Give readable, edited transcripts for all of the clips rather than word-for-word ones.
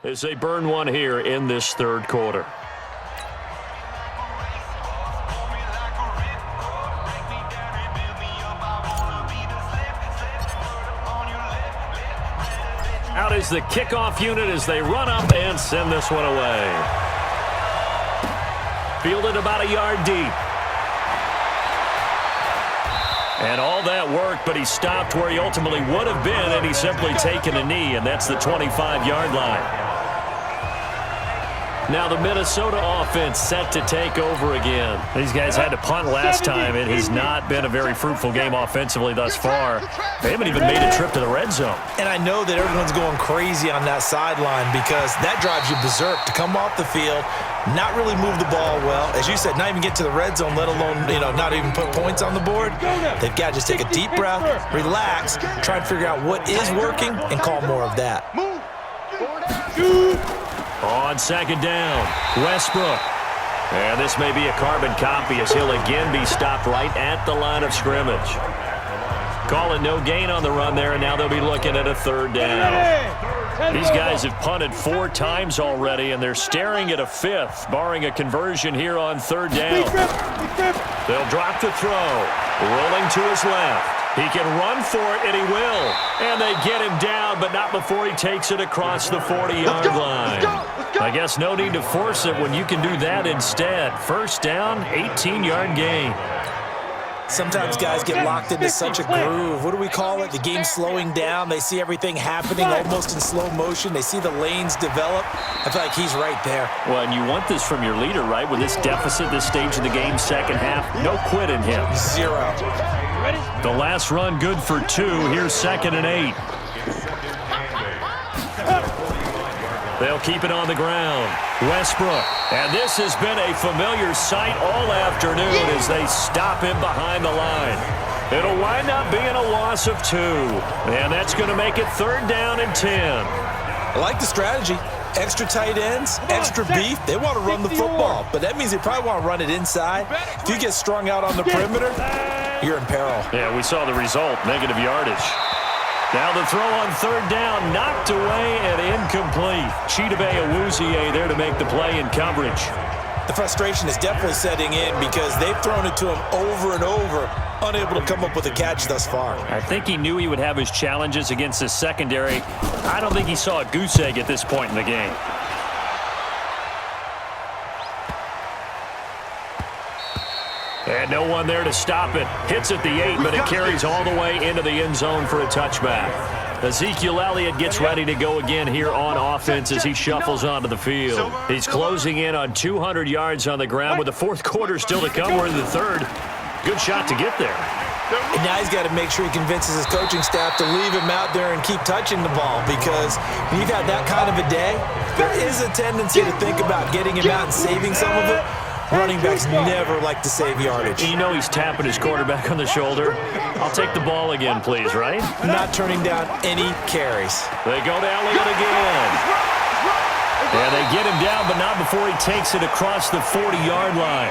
as they burn one here in this third quarter. Out is the kickoff unit as they run up and send this one away. Fielded about a yard deep. And all that work, but he stopped where he ultimately would have been, and he's simply taken a knee, and that's the 25-yard line. Now the Minnesota offense set to take over again. These guys had to punt last time. It has not been a very fruitful game offensively thus far. They haven't even made a trip to the red zone. And I know that everyone's going crazy on that sideline because that drives you berserk to come off the field, not really move the ball well. As you said, not even get to the red zone, let alone, not even put points on the board. They've got to just take a deep breath, relax, try and figure out what is working, and call more of that. On second down, Westbrook. And this may be a carbon copy as he'll again be stopped right at the line of scrimmage. Call it no gain on the run there, and now they'll be looking at a third down. These guys have punted 4 times already, and they're staring at a 5th, barring a conversion here on third down. They'll drop the throw, rolling to his left. He can run for it, and he will. And they get him down, but not before he takes it across the 40-yard line. I guess no need to force it when you can do that instead. First down, 18-yard gain. Sometimes guys get locked into such a groove. What do we call it? The game's slowing down. They see everything happening almost in slow motion. They see the lanes develop. I feel like he's right there. Well, and you want this from your leader, right? With this deficit, this stage of the game, second half, no quit in him. 0. The last run good for 2. Here's 2nd and 8. They'll keep it on the ground. Westbrook. And this has been a familiar sight all afternoon as they stop him behind the line. It'll wind up being a loss of 2. And that's going to make it third down and 10. I like the strategy. Extra tight ends, extra beef. They want to run the football, but that means they probably want to run it inside. If you get strung out on the perimeter, you're in peril. Yeah, we saw the result, negative yardage. Now the throw on third down, knocked away and incomplete. Chidobe Awuzie there to make the play in coverage. The frustration is definitely setting in because they've thrown it to him over and over, unable to come up with a catch thus far. I think he knew he would have his challenges against his secondary. I don't think he saw a goose egg at this point in the game. And no one there to stop it. Hits at the 8, but it carries all the way into the end zone for a touchback. Ezekiel Elliott gets ready to go again here on offense as he shuffles onto the field. He's closing in on 200 yards on the ground with the fourth quarter still to come. We're in the third. Good shot to get there. And now he's got to make sure he convinces his coaching staff to leave him out there and keep touching the ball because when you've had that kind of a day, there is a tendency to think about getting him out and saving some of it. Running backs never like to save yardage. You know he's tapping his quarterback on the shoulder. I'll take the ball again, please, right? Not turning down any carries. They go to Elliott again. And they get him down, but not before he takes it across the 40-yard line.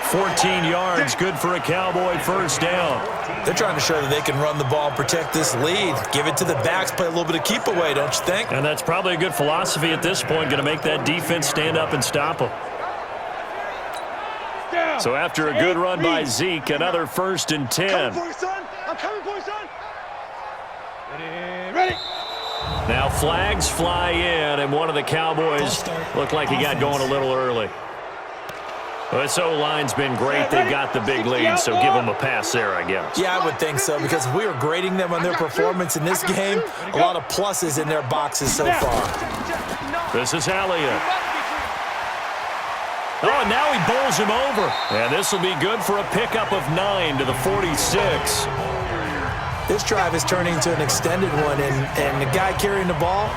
14 yards, good for a Cowboy first down. They're trying to show that they can run the ball and protect this lead. Give it to the backs, play a little bit of keep away, don't you think? And that's probably a good philosophy at this point, going to make that defense stand up and stop them. So after a good run by Zeke, another 1st and 10. I'm coming for you, son. Ready. Now flags fly in, and one of the Cowboys looked like he got going a little early. Well, this O-line's been great. They've got the big lead, so give them a pass there, I guess. Yeah, I would think so, because if we were grading them on their performance in this game, a lot of pluses in their boxes so far. This is Elliott. Oh, and now he bowls him over. And this will be good for a pickup of 9 to the 46. This drive is turning into an extended one, and the guy carrying the ball,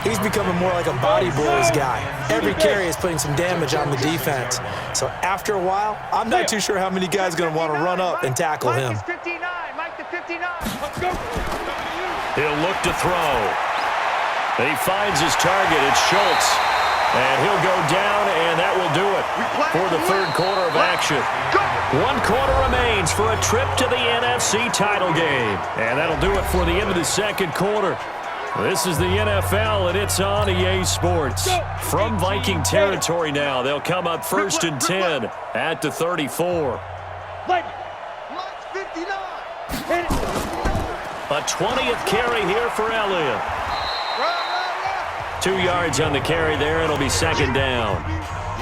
he's becoming more like a body blows guy. Every carry is putting some damage on the defense. So after a while, I'm not too sure how many guys are going to want to run up and tackle him. Mike the 59. Let's go. He'll look to throw. He finds his target. It's Schultz. And he'll go down, and that will do it for the third quarter of action. 1 quarter remains for a trip to the NFC title game. And that'll do it for the end of the second quarter. This is the NFL, and it's on EA Sports. From Viking territory now, they'll come up 1st and 10 at the 34. Mike 59. A 20th carry here for Elliott. 2 yards on the carry there. It'll be 2nd down.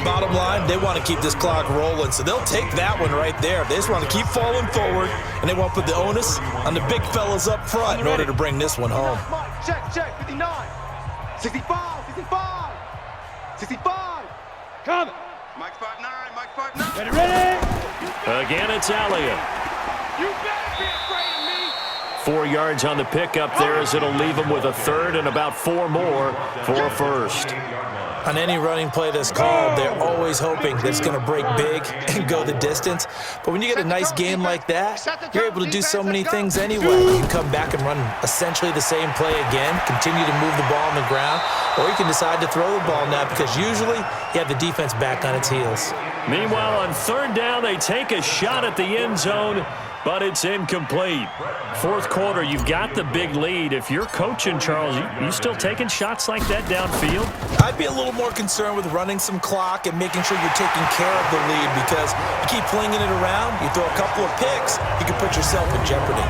Bottom line, they want to keep this clock rolling, so they'll take that one right there. They just want to keep falling forward, and they want to put the onus on the big fellas up front in order to bring this one home. Check, 59. 65, 65. 65. Coming. Mike 5'9", Ready? Again, it's Elliott. You better be afraid of me. 4 yards on the pickup there as it'll leave him with a 3rd and about 4 more for a 1st. On any running play that's called, they're always hoping that it's going to break big and go the distance. But when you get a nice game like that, you're able to do so many things anyway. You can come back and run essentially the same play again, continue to move the ball on the ground, or you can decide to throw the ball now because usually you have the defense back on its heels. Meanwhile, on 3rd down, they take a shot at the end zone, but it's incomplete. 4th quarter, you've got the big lead. If you're coaching, Charles, you still taking shots like that downfield? I'd be a little more concerned with running some clock and making sure you're taking care of the lead because you keep flinging it around, you throw a couple of picks, you can put yourself in jeopardy.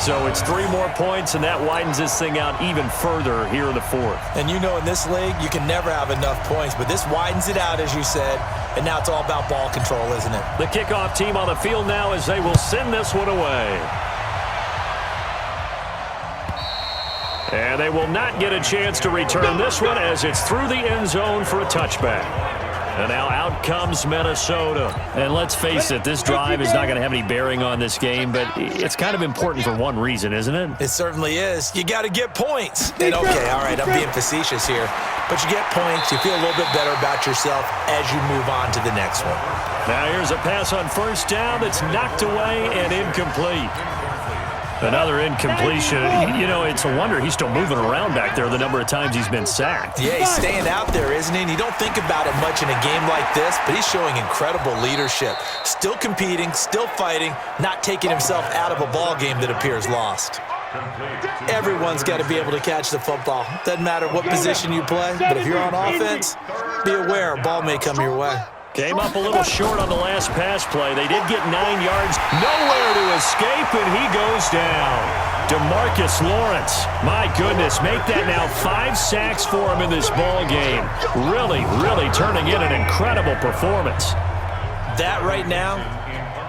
So it's 3 more points, and that widens this thing out even further here in the 4th. And you know in this league, you can never have enough points, but this widens it out, as you said, and now it's all about ball control, isn't it? The kickoff team on the field now as they will send this one away. And they will not get a chance to return this one as it's through the end zone for a touchback. And now out comes Minnesota. And let's face it, this drive is not going to have any bearing on this game, but it's kind of important for one reason, isn't it? It certainly is. You got to get points. And okay, all right, I'm being facetious here, but you get points, you feel a little bit better about yourself as you move on to the next one. Now here's a pass on 1st down that's knocked away and incomplete. Another incompletion. You know, it's a wonder he's still moving around back there the number of times he's been sacked. Yeah, he's staying out there, isn't he? And you don't think about it much in a game like this, but he's showing incredible leadership. Still competing, still fighting, not taking himself out of a ball game that appears lost. Everyone's got to be able to catch the football. Doesn't matter what position you play, but if you're on offense, be aware a ball may come your way. Came up a little short on the last pass play. They did get 9 yards. Nowhere to escape, and he goes down. DeMarcus Lawrence, my goodness, make that now 5 sacks for him in this ball game. Really, really turning in an incredible performance. That right now,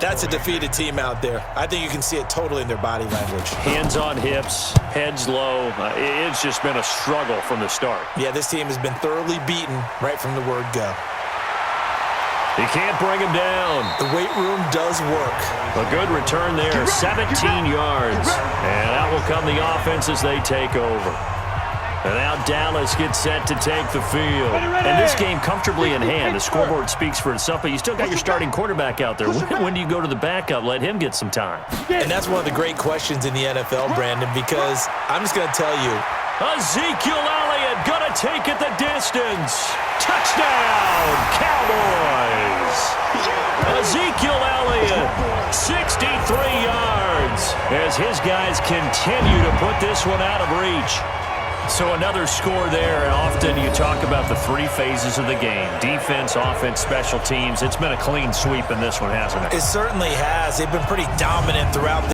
that's a defeated team out there. I think you can see it totally in their body language. Hands on hips, heads low. It's just been a struggle from the start. Yeah, this team has been thoroughly beaten right from the word go. He can't bring him down. The weight room does work. A good return there, 17 yards. And out will come the offense as they take over. And now Dallas gets set to take the field. And this game comfortably in hand. The scoreboard speaks for itself, but you still got your starting quarterback out there. When do you go to the backup? Let him get some time. And that's one of the great questions in the NFL, Brandon, because I'm just going to tell you. Ezekiel Elliott gonna take it the distance. Touchdown, Cowboys. Ezekiel Elliott, 63 yards, as his guys continue to put this one out of reach. So another score there, and often you talk about the 3 phases of the game. Defense, offense, special teams. It's been a clean sweep in this one, hasn't it? It certainly has. They've been pretty dominant throughout the